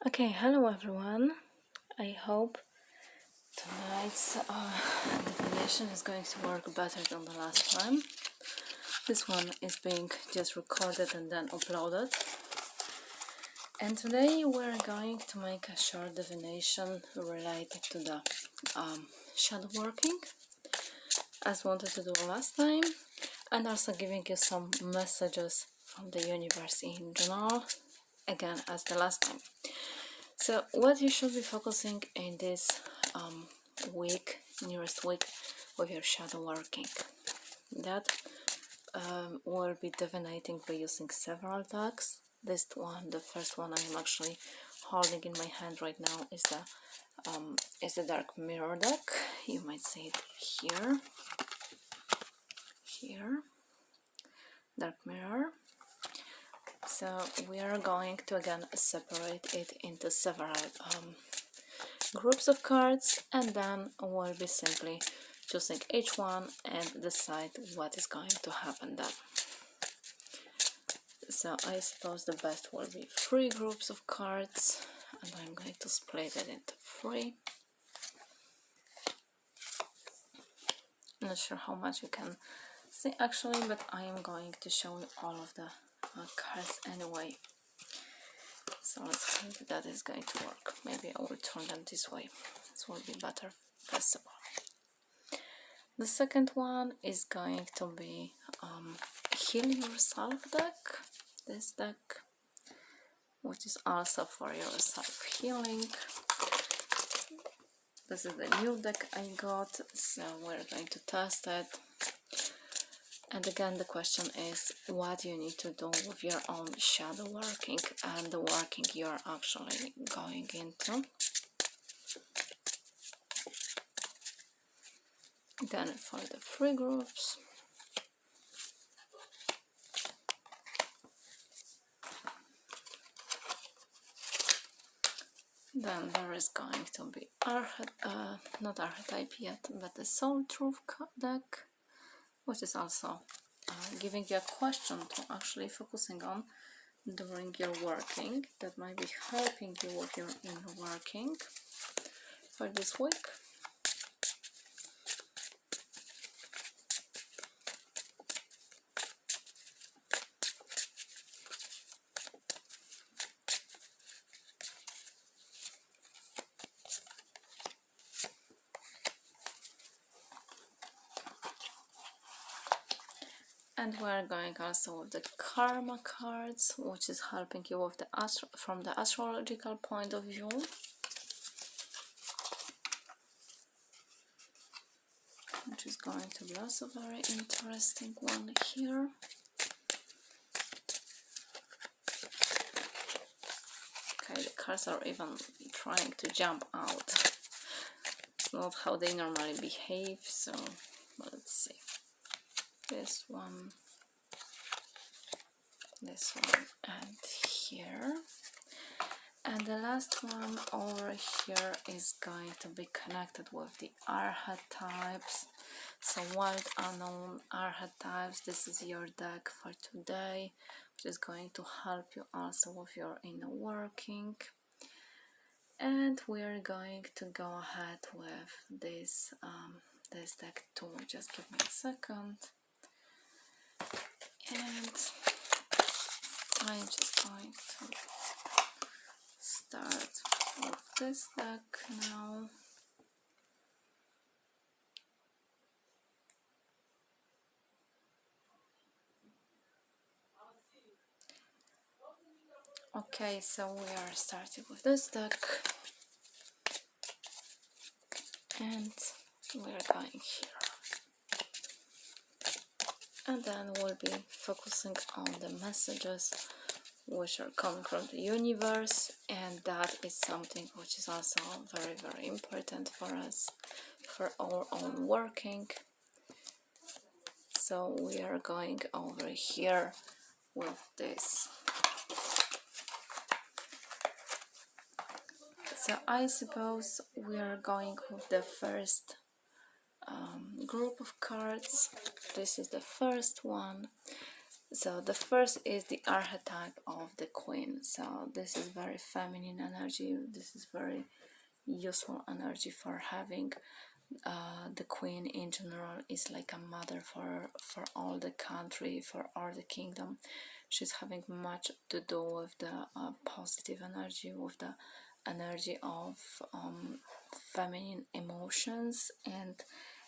Okay, hello everyone. I hope tonight's divination is going to work better than the last time. This one is being just recorded and then uploaded. And today we're going to make a short divination related to the shadow working, as wanted to do last time, and also giving you some messages from the universe in general, again as the last time. So what you should be focusing in this nearest week with your shadow working, that will be divinating by using several decks. This one, the first one I'm actually holding in my hand right now, is the dark mirror deck. You might see it here, dark mirror. So we are going to again separate it into several groups of cards, and then we'll be simply choosing each one and decide what is going to happen then. So I suppose the best will be 3 groups of cards, and I'm going to split it into 3. Not sure how much you can see actually, but I am going to show you all of the cards anyway. So let's think that is going to work. Maybe I will turn them this way. This will be better visible. The second one is going to be Heal Yourself deck. This deck, which is also for your self-healing. This is the new deck I got, so we're going to test it. And again, the question is what you need to do with your own shadow working and the working you're actually going into. Then for the 3 groups, then there is going to be not archetype yet, but the Soul Truth deck, which is also giving you a question to actually focusing on during your working, that might be helping you with your inner working for this week. And we're going also with the Karma cards, which is helping you with from the astrological point of view. Which is going to be also very interesting one here. Okay, the cards are even trying to jump out. It's not how they normally behave, so let's see. This one, and here. And the last one over here is going to be connected with the archetypes. So wild unknown archetypes, this is your deck for today, which is going to help you also with your inner working. And we are going to go ahead with this deck too. Just give me a second. And I'm just going to start with this deck now. Okay, so we are starting with this deck, and we are going here. And then we'll be focusing on the messages which are coming from the universe, and that is something which is also very, very important for us, for our own working. So we are going over here with this. So I suppose we are going with the first group of cards. This is the first one. So the first is the archetype of the queen. So this is very feminine energy. This is very useful energy for having. The queen in general is like a mother for all the country, for all the kingdom. She's having much to do with the positive energy, with the energy of feminine emotions and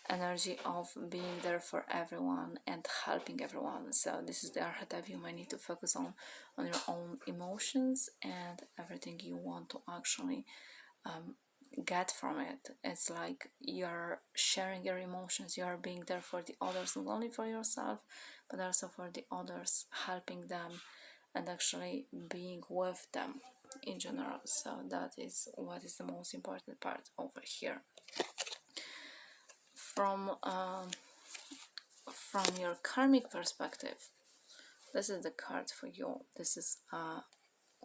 energy of being there for everyone and helping everyone. So this is the archetype you might need to focus on your own emotions and everything you want to actually get from it. It's like you're sharing your emotions, you're being there for the others, not only for yourself but also for the others, helping them and actually being with them in general. So that is what is the most important part over here. From your karmic perspective, this is the card for you. This is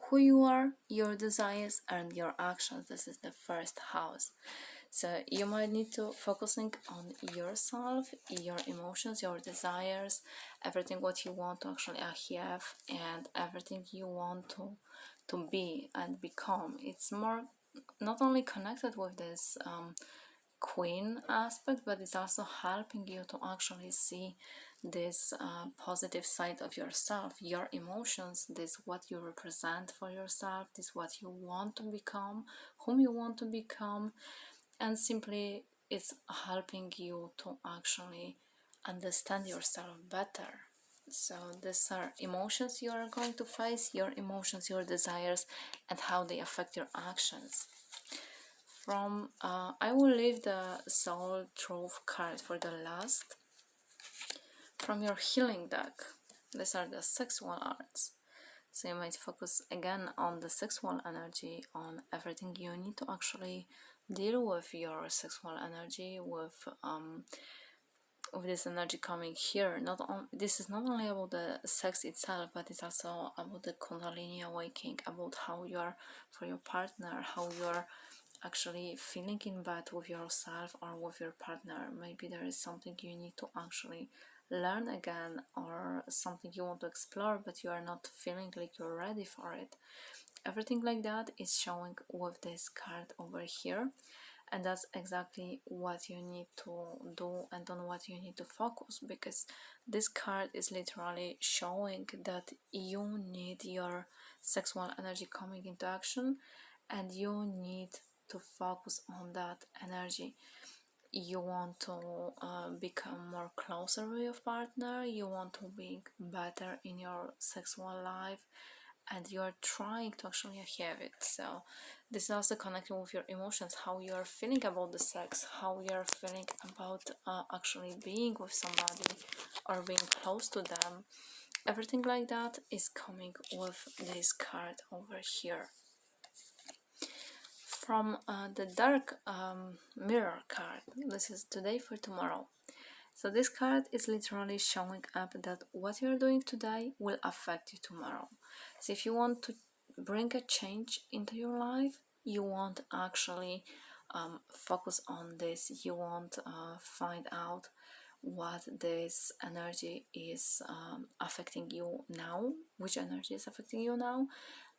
who you are, your desires and your actions. This is the first house. So you might need to focusing on yourself, your emotions, your desires, everything what you want to actually have and everything you want to be and become. It's more not only connected with this queen aspect, but it's also helping you to actually see this positive side of yourself, your emotions, this what you represent for yourself, this what you want to become, whom you want to become, and simply it's helping you to actually understand yourself better. So these are emotions you are going to face, your emotions, your desires, and how they affect your actions. I will leave the soul truth card for the last. From your healing deck, these are the sexual arts. So you might focus again on the sexual energy, on everything you need to actually deal with your sexual energy, with this energy coming here. This is not only about the sex itself, but it's also about the Kundalini awakening, about how you are for your partner, how you are actually feeling in bed with yourself or with your partner. Maybe there is something you need to actually learn again, or something you want to explore but you are not feeling like you're ready for it. Everything like that is showing with this card over here, and that's exactly what you need to do and on what you need to focus, because this card is literally showing that you need your sexual energy coming into action and you need to focus on that energy. You want to become more closer with your partner, you want to be better in your sexual life, and you are trying to actually have it. So this is also connecting with your emotions, how you are feeling about the sex, how you are feeling about actually being with somebody or being close to them. Everything like that is coming with this card over here. From the dark mirror card, this is today for tomorrow. So this card is literally showing up that what you're doing today will affect you tomorrow. So if you want to bring a change into your life, you want actually focus on this. You want find out what this energy is affecting you now, which energy is affecting you now,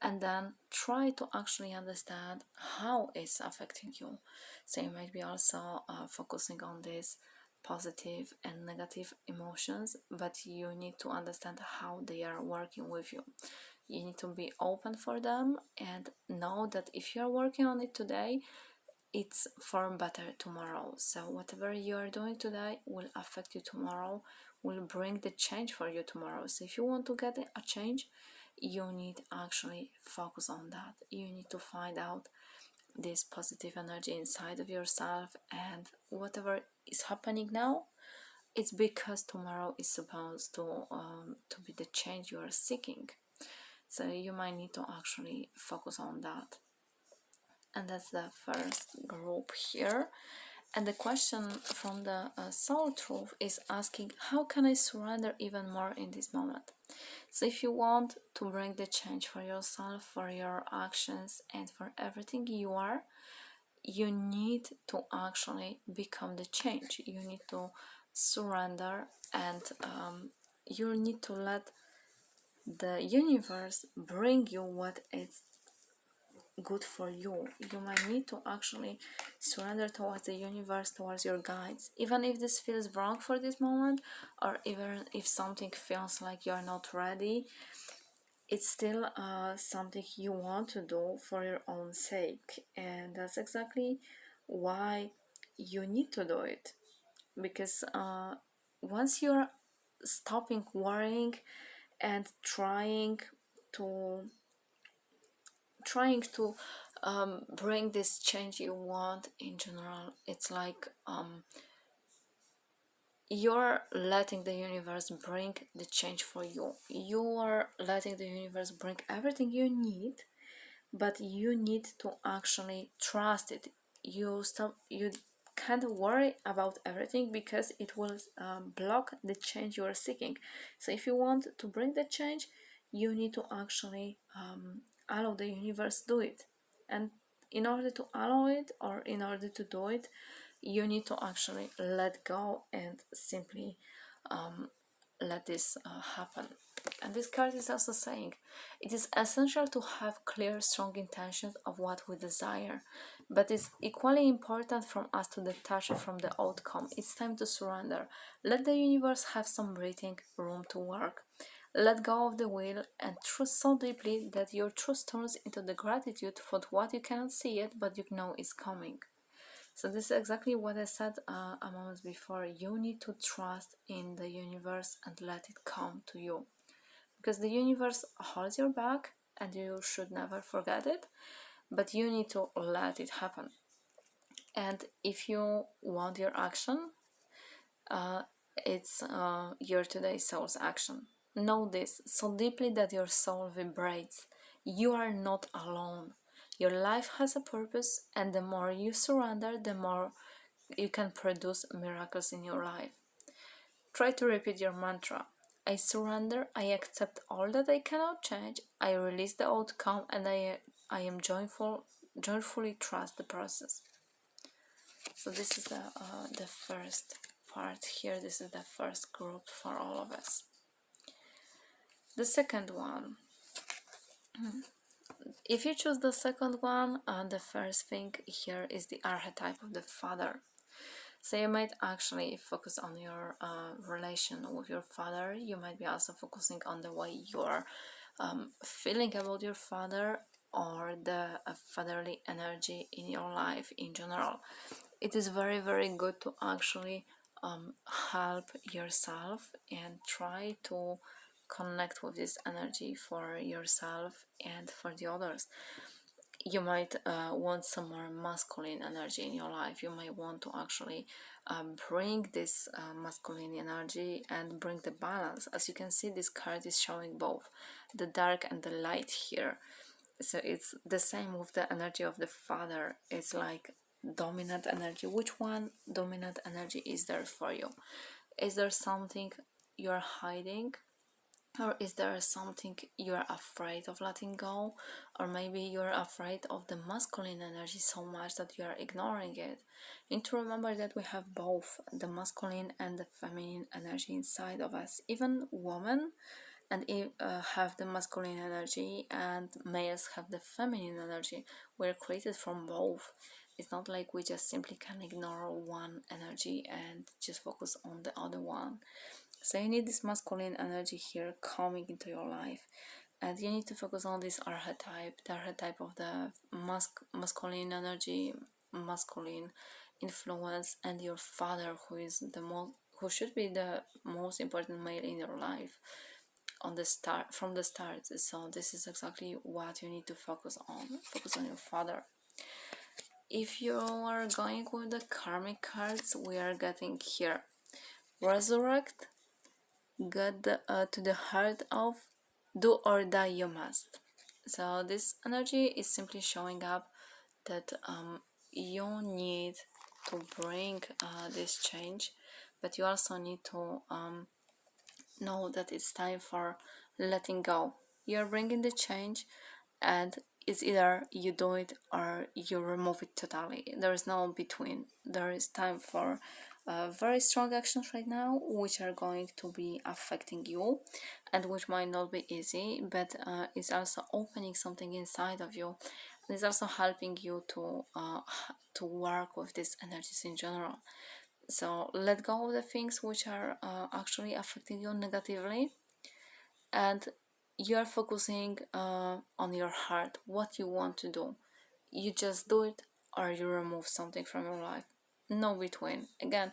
and then try to actually understand how it's affecting you. So you might be also focusing on this positive and negative emotions, but you need to understand how they are working with you. You need to be open for them and know that if you are working on it today, it's for better tomorrow. So whatever you are doing today will affect you tomorrow, will bring the change for you tomorrow. So if you want to get a change, you need actually focus on that. You need to find out this positive energy inside of yourself, and whatever is happening now, it's because tomorrow is supposed to be the change you are seeking. So you might need to actually focus on that. And that's the first group here. And the question from the soul truth is asking, how can I surrender even more in this moment? So if you want to bring the change for yourself, for your actions, and for everything you are, you need to actually become the change. You need to surrender, and you need to let the universe bring you what is good for you. You might need to actually surrender towards the universe, towards your guides, even if this feels wrong for this moment, or even if something feels like you're not ready. It's still something you want to do for your own sake, and that's exactly why you need to do it. Because once you're stopping worrying and to bring this change you want in general, it's like you're letting the universe bring the change for you. You are letting the universe bring everything you need, but you need to actually trust it. You can't worry about everything because it will block the change you are seeking. So if you want to bring the change, you need to actually allow the universe do it. And in order to allow it, or in order to do it, you need to actually let go and simply let this happen. And this card is also saying it is essential to have clear, strong intentions of what we desire, but it's equally important from us to detach from the outcome. It's time to surrender. Let the universe have some breathing room to work. Let go of the will and trust so deeply that your trust turns into the gratitude for what you cannot see yet, but you know is coming. So this is exactly what I said a moment before. You need to trust in the universe and let it come to you. Because the universe holds your back and you should never forget it, but you need to let it happen. And if you want your action, it's your today soul's action. Know this so deeply that your soul vibrates. You are not alone. Your life has a purpose, and the more you surrender, the more you can produce miracles in your life. Try to repeat your mantra. I surrender, I accept all that I cannot change, I release the outcome, and I am joyfully trust the process. So this is the first part here. This is the first group for all of us. The second one. If you choose the second one, the first thing here is the archetype of the father. So you might actually focus on your relation with your father. You might be also focusing on the way you're feeling about your father, or the fatherly energy in your life in general. It is very, very good to actually help yourself and try to connect with this energy for yourself and for the others. You might want some more masculine energy in your life. You might want to actually bring this masculine energy and bring the balance. As you can see, this card is showing both the dark and the light here. So it's the same with the energy of the father. It's like dominant energy. Which one dominant energy is there for you? Is there something you're hiding? Or is there something you're afraid of letting go? Or maybe you're afraid of the masculine energy so much that you're ignoring it. You need to remember that we have both the masculine and the feminine energy inside of us. Even women and have the masculine energy, and males have the feminine energy. We're created from both. It's not like we just simply can ignore one energy and just focus on the other one. So you need this masculine energy here coming into your life, and you need to focus on this archetype, the archetype of the masculine energy, masculine influence, and your father, who is who should be the most important male in your life from the start. So this is exactly what you need to focus on. Focus on your father. If you are going with the karmic cards, we are getting here resurrect, get to the heart of do or die you must. So this energy is simply showing up that you need to bring this change, but you also need to know that it's time for letting go. You're bringing the change, and it's either you do it or you remove it totally. There is no between. There is time for very strong actions right now, which are going to be affecting you and which might not be easy, but it's also opening something inside of you, and it's also helping you to work with these energies in general. So let go of the things which are actually affecting you negatively, and you're focusing on your heart, what you want to do. You just do it, or you remove something from your life. No between. Again,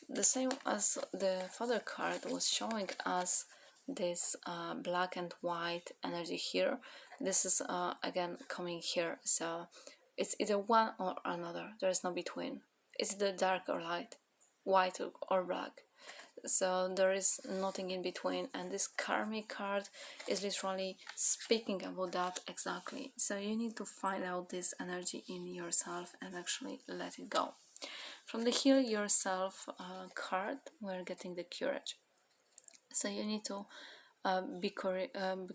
the same as the Father card was showing us this black and white energy here. This is again coming here. So it's either one or another. There is no between. It's the dark or light, white or black. So there is nothing in between, and this karmic card is literally speaking about that exactly. So you need to find out this energy in yourself and actually let it go. From the heal yourself card, we're getting the courage. So you need to be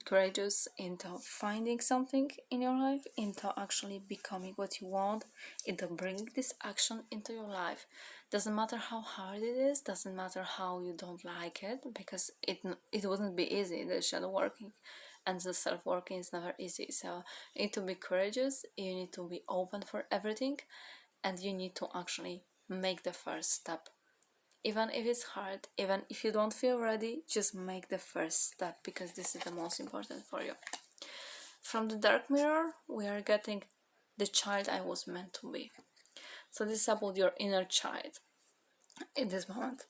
courageous into finding something in your life, into actually becoming what you want, into bringing this action into your life. Doesn't matter how hard it is, doesn't matter how you don't like it, because it wouldn't be easy. The shadow working and the self working is never easy. So you need to be courageous, you need to be open for everything, and you need to actually make the first step. Even if it's hard, even if you don't feel ready, just make the first step, because this is the most important for you. From the dark mirror, we are getting the child I was meant to be. So this is about your inner child in this moment.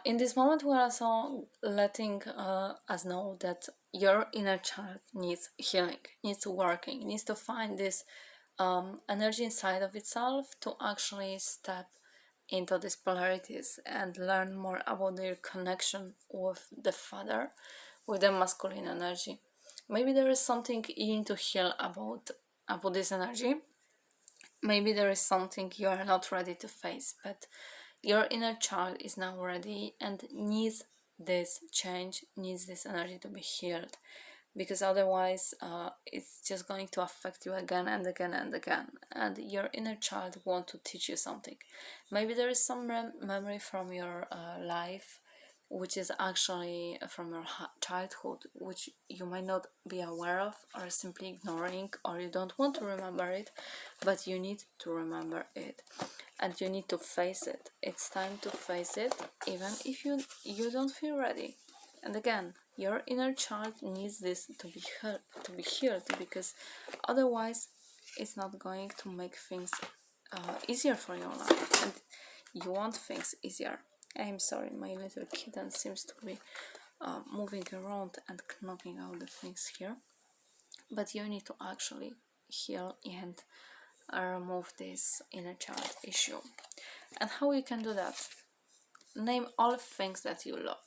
In this moment, we are also letting us know that your inner child needs healing, needs working, needs to find this energy inside of itself to actually step into these polarities and learn more about their connection with the father, with the masculine energy. Maybe there is something you need to heal about this energy. Maybe there is something you are not ready to face, but your inner child is now ready and needs this change, needs this energy to be healed, because otherwise it's just going to affect you again and again and again, and your inner child wants to teach you something. Maybe there is some memory from your life which is actually from your childhood, which you might not be aware of, or simply ignoring, or you don't want to remember it, but you need to remember it and you need to face it. It's time to face it, even if you don't feel ready. And again, your inner child needs this to be healed, because otherwise it's not going to make things easier for your life, and you want things easier. I'm sorry, my little kitten seems to be moving around and knocking out the things here, but you need to actually heal and remove this inner child issue. And how you can do that? Name all things that you love.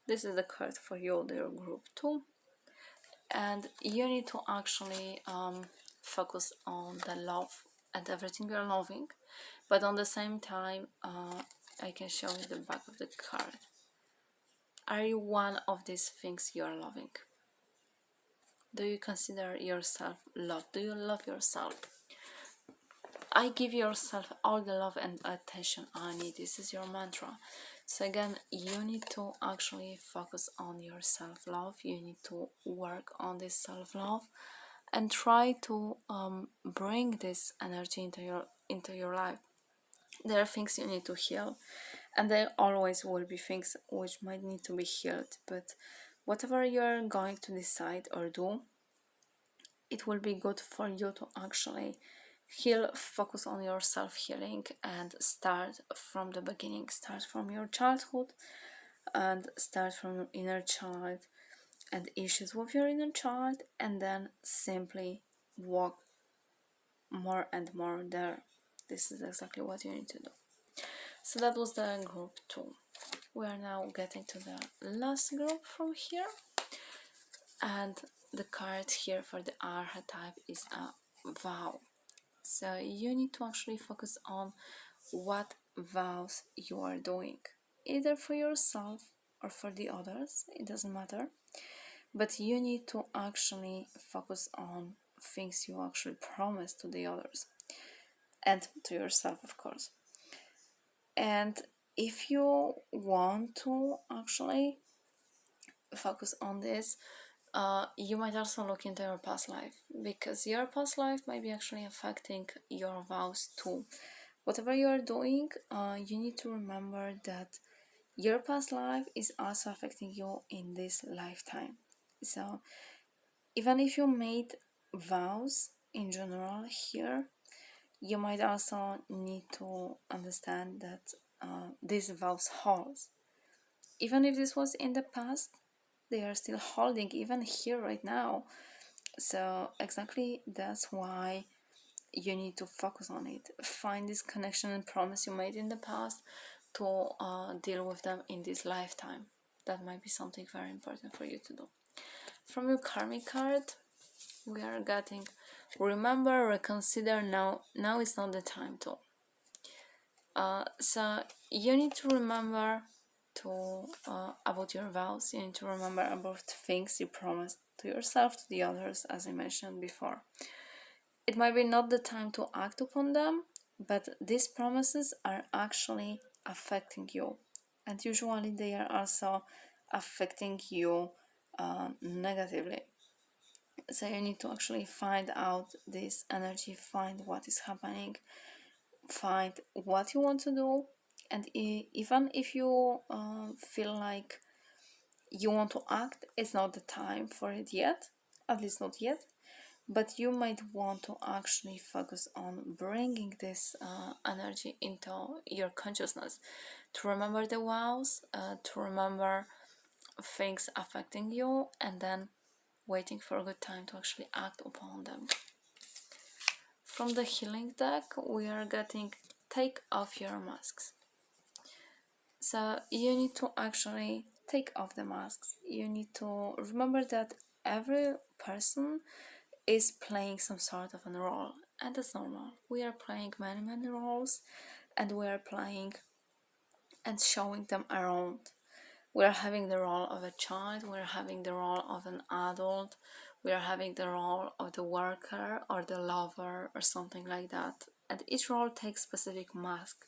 This is the card for you, your group too. And you need to actually focus on the love and everything you're loving, but on the same time I can show you the back of the card. Are you one of these things you are loving? Do you consider yourself loved? Do you love yourself? I give yourself all the love and attention I need. This is your mantra. So again, you need to actually focus on your self-love. You need to work on this self-love and try to bring this energy into your life. There are things you need to heal, and there always will be things which might need to be healed. But whatever you're going to decide or do, it will be good for you to actually heal, focus on your self-healing, and start from the beginning. Start from your childhood and start from your inner child and issues with your inner child, and then simply walk more and more there. This is exactly what you need to do. So that was the group 2. We are now getting to the last group from here, and the card here for the archetype is a vow. So you need to actually focus on what vows you are doing, either for yourself or for the others, it doesn't matter, but you need to actually focus on things you actually promise to the others and to yourself, of course. And if you want to actually focus on this, you might also look into your past life, because your past life might be actually affecting your vows too. Whatever you are doing, you need to remember that your past life is also affecting you in this lifetime. So even if you made vows in general here, you might also need to understand that these vows hold. Even if this was in the past, they are still holding even here right now. So exactly that's why you need to focus on it. Find this connection and promise you made in the past to deal with them in this lifetime. That might be something very important for you to do. From your karmic card, we are getting remember, reconsider, now is not the time to. So you need to remember to about your vows. You need to remember about things you promised to yourself, to the others, as I mentioned before. It might be not the time to act upon them, but these promises are actually affecting you, and usually they are also affecting you negatively. So you need to actually find out this energy, find what is happening, find what you want to do, and even if you feel like you want to act, it's not the time for it yet, at least not yet. But you might want to actually focus on bringing this energy into your consciousness, to remember the vows, to remember things affecting you, and then waiting for a good time to actually act upon them. From the healing deck, we are getting take off your masks. So you need to actually take off the masks. You need to remember that every person is playing some sort of a role, and that's normal. We are playing many roles, and we are playing and showing them around. We are having the role of a child, we are having the role of an adult, we are having the role of the worker or the lover or something like that, and each role takes specific mask.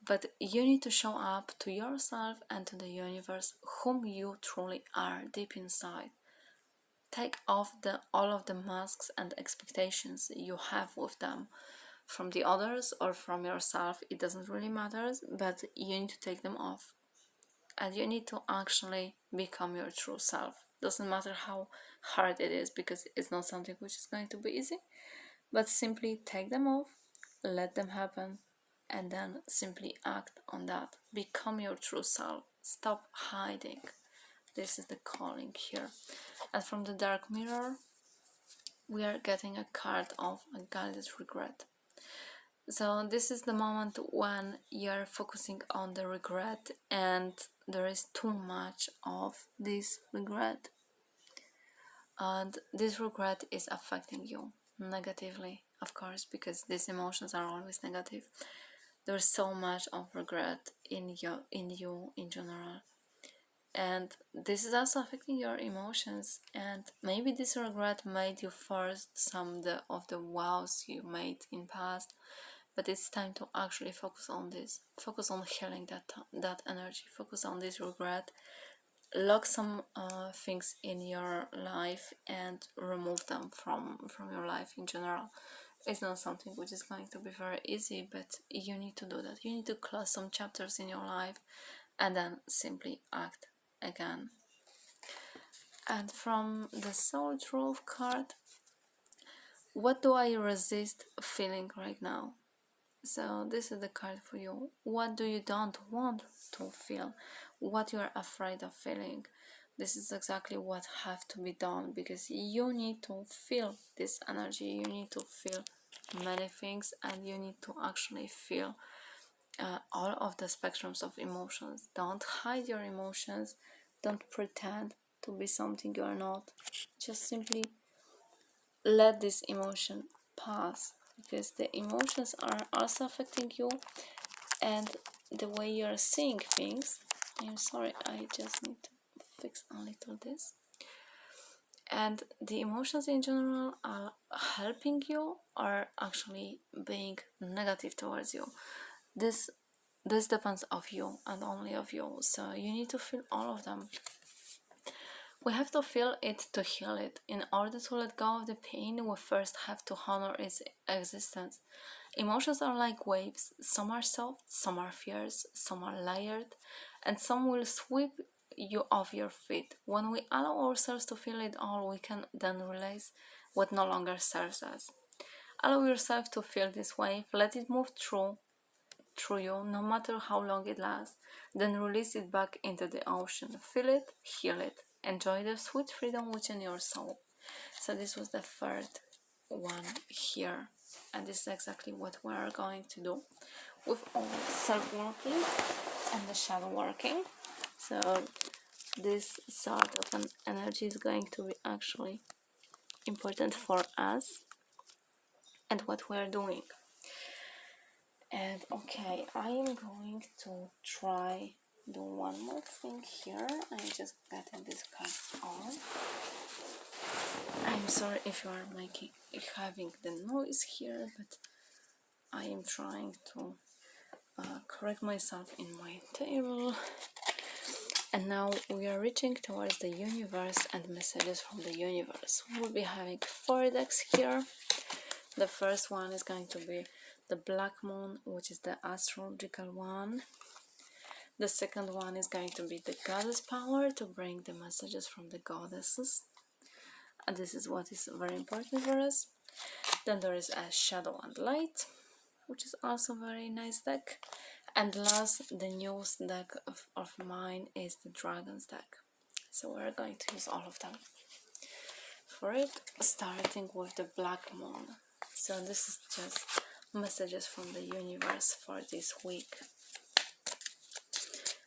But you need to show up to yourself and to the universe whom you truly are deep inside. Take off all of the masks and expectations you have with them, from the others or from yourself. It doesn't really matter, but you need to take them off, and you need to actually become your true self. Doesn't matter how hard it is, because it's not something which is going to be easy, but simply take them off, let them happen, and then simply act on that. Become your true self. Stop hiding. This is the calling here. And from the dark mirror, we are getting a card of a guided regret. So this is the moment when you're focusing on the regret, and there is too much of this regret, and this regret is affecting you negatively, of course, because these emotions are always negative. There's so much of regret in you in general, and this is also affecting your emotions. And maybe this regret made you force some of the vows you made in past, but it's time to actually focus on this. Focus on healing that energy. Focus on this regret. Lock some things in your life and remove them from your life in general. It's not something which is going to be very easy, but you need to do that. You need to close some chapters in your life and then simply act again. And from the Soul Truth card, what do I resist feeling right now? So this is the card for you. What do you don't want to feel? What you are afraid of feeling? This is exactly what have to be done, because you need to feel this energy. You need to feel many things, and you need to actually feel all of the spectrums of emotions. Don't hide your emotions. Don't pretend to be something you are not. Just simply let this emotion pass, because the emotions are also affecting you and the way you're seeing things. I'm sorry, I just need to fix a little this. And the emotions in general are helping you or actually being negative towards you. This this depends of you and only of you, so you need to feel all of them. We have to feel it to heal it. In order to let go of the pain, we first have to honor its existence. Emotions are like waves. Some are soft, some are fierce, some are layered, and some will sweep you off your feet. When we allow ourselves to feel it all, we can then release what no longer serves us. Allow yourself to feel this wave, let it move through you, no matter how long it lasts, then release it back into the ocean. Feel it, heal it, enjoy the sweet freedom within your soul. So this was the third one here, and this is exactly what we are going to do with all self-working and the shadow working. So this sort of an energy is going to be actually important for us and what we are doing. And okay, I am going to try do one more thing here. I'm just getting this cards on. I'm sorry if you are having the noise here, but I am trying to correct myself in my table. And now we are reaching towards the universe and messages from the universe. We'll be having 4 decks here. The first one is going to be the Black Moon, which is the astrological one. The second one is going to be the Goddess Power, to bring the messages from the goddesses. And this is what is very important for us. Then there is a Shadow and Light, which is also a very nice deck. And last, the newest deck of mine is the Dragon's deck. So we're going to use all of them. For it, starting with the Black Moon. So this is just messages from the universe for this week.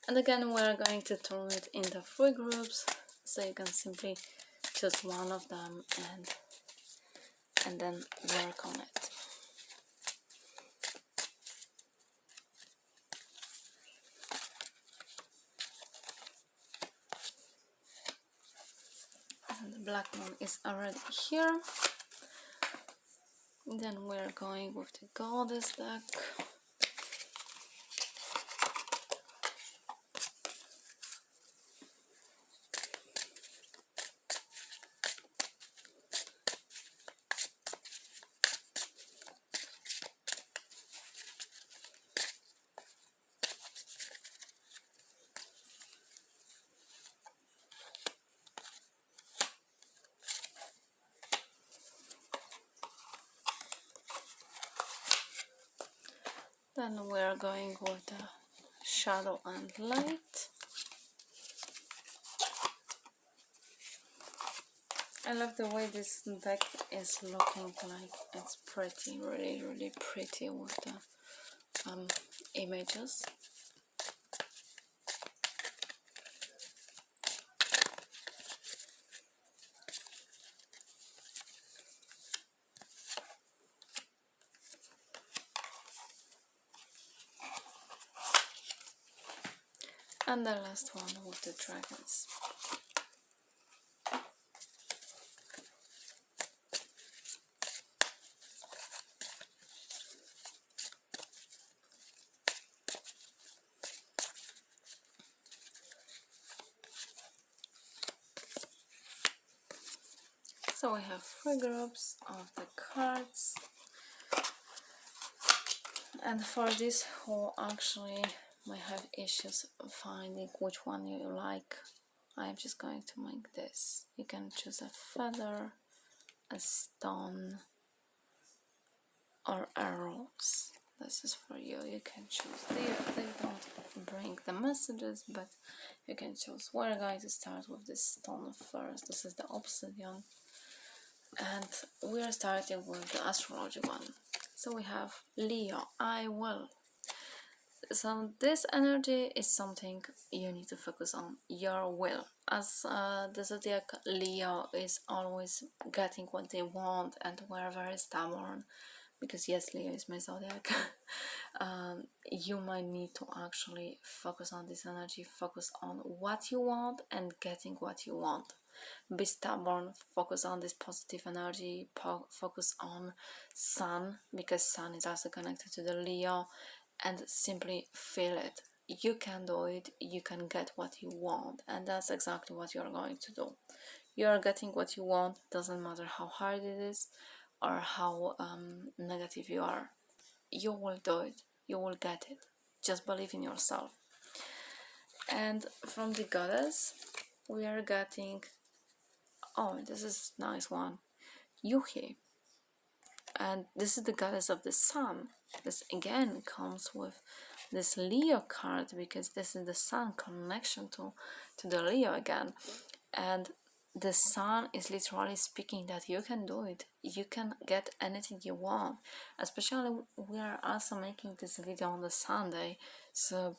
And again, we're going to turn it into 3 groups, so you can simply choose one of them and then work on it. And the Black Moon is already here. Then we're going with the Goddess deck. Then we're going with the Shadow and Light. I love the way this deck is looking like. It's pretty, really, really pretty with the images. And the last one with the dragons. So we have 3 groups of the cards. And for this who actually might have issues finding which one you like, I'm just going to make this. You can choose a feather, a stone, or a rose. This is for you. You can choose. They don't bring the messages, but you can choose. We're going to start with this stone first. This is the obsidian. And we are starting with the astrology one. So we have Leo, I will. So this energy is something you need to focus on, your will. As the zodiac, Leo is always getting what they want, and we're very stubborn, because yes, Leo is my zodiac. You might need to actually focus on this energy, focus on what you want and getting what you want. Be stubborn, focus on this positive energy, focus on Sun, because Sun is also connected to the Leo, and simply feel it. You can do it, you can get what you want, and that's exactly what you're going to do. You are getting what you want, doesn't matter how hard it is or how negative you are. You will do it, you will get it. Just believe in yourself. And from the goddess, we are getting, oh, this is a nice one, Yuhi. And this is the goddess of the sun. This again comes with this Leo card, because this is the sun connection to the Leo again. And the sun is literally speaking that you can do it, you can get anything you want. Especially we are also making this video on the Sunday, so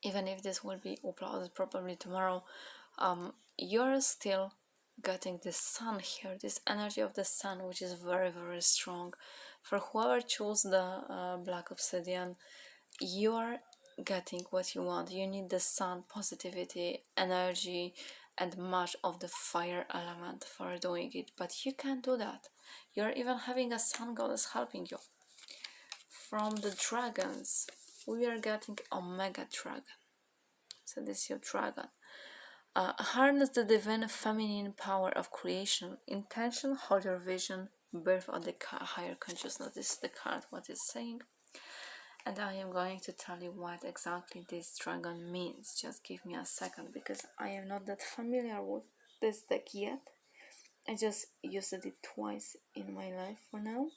even if this will be uploaded probably tomorrow, you're still getting the sun here, this energy of the sun, which is very, very strong. For whoever chose the black obsidian, you are getting what you want. You need the sun, positivity, energy, and much of the fire element for doing it, but you can do that. You're even having a sun goddess helping you. From the dragons, we are getting Omega Dragon. So this is your dragon. Harness the divine feminine power of creation. Intention, hold your vision, birth of the higher consciousness. This is the card, what it's saying. And I am going to tell you what exactly this dragon means. Just give me a second, because I am not that familiar with this deck yet. I just used it twice in my life for now.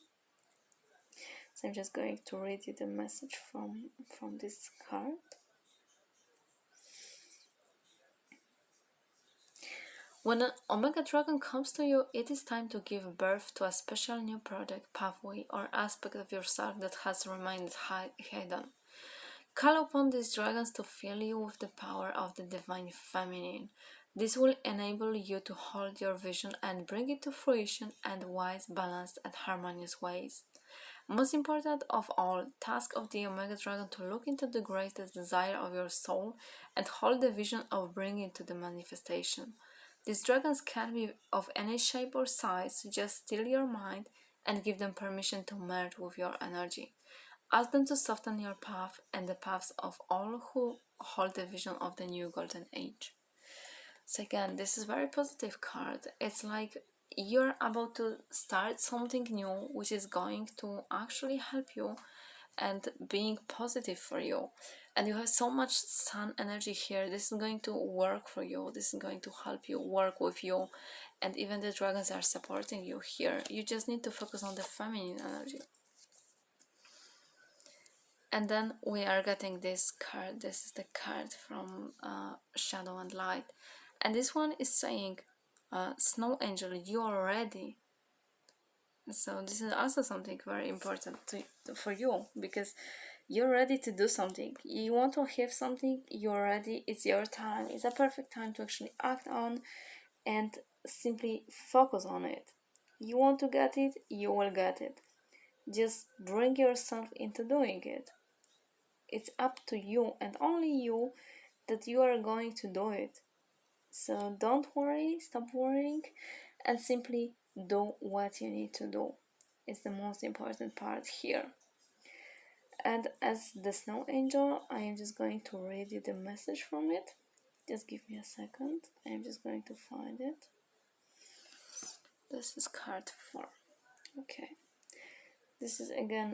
So I'm just going to read you the message from this card. When an Omega Dragon comes to you, it is time to give birth to a special new project, pathway, or aspect of yourself that has remained hidden. Call upon these dragons to fill you with the power of the divine feminine. This will enable you to hold your vision and bring it to fruition in wise, balanced, and harmonious ways. Most important of all, task of the Omega Dragon to look into the greatest desire of your soul and hold the vision of bringing it to the manifestation. These dragons can be of any shape or size, so just still your mind and give them permission to merge with your energy. Ask them to soften your path and the paths of all who hold the vision of the new golden age. So again, this is a very positive card. It's like you're about to start something new, which is going to actually help you and being positive for you. And you have so much sun energy here. This is going to work for you. This is going to help you, work with you. And even the dragons are supporting you here. You just need to focus on the feminine energy. And then we are getting this card. This is the card from Shadow and Light. And this one is saying, Snow Angel, you are ready. So this is also something very important for you, because you're ready to do something. You want to have something, you're ready, it's your time. It's a perfect time to actually act on and simply focus on it. You want to get it, you will get it. Just bring yourself into doing it. It's up to you and only you that you are going to do it. So don't worry, stop worrying, and simply do what you need to do. It's the most important part here. And as the Snow Angel, I am just going to read you the message from it. Just give me a second. I am just going to find it. This is card 4. Okay. This is again